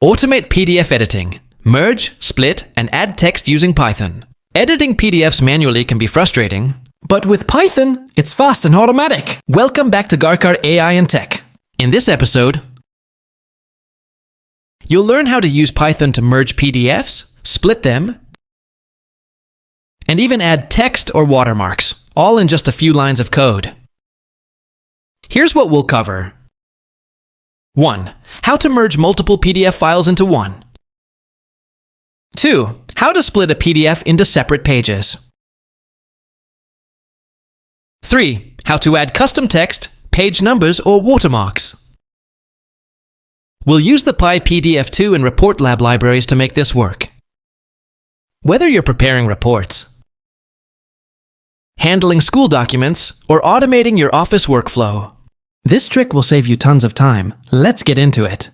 Automate PDF editing. Merge, split, and add text using Python. Editing PDFs manually can be frustrating, but with Python, it's fast and automatic. Welcome back to Garcar AI and Tech. In this episode, you'll learn how to use Python to merge PDFs, split them, and even add text or watermarks, all in just a few lines of code. Here's what we'll cover. 1. How to merge multiple PDF files into one. 2. How to split a PDF into separate pages. 3. How to add custom text, page numbers, or watermarks. We'll use the PyPDF2 and ReportLab libraries to make this work. Whether you're preparing reports, handling school documents, or automating your office workflow, this trick will save you tons of time. Let's get into it.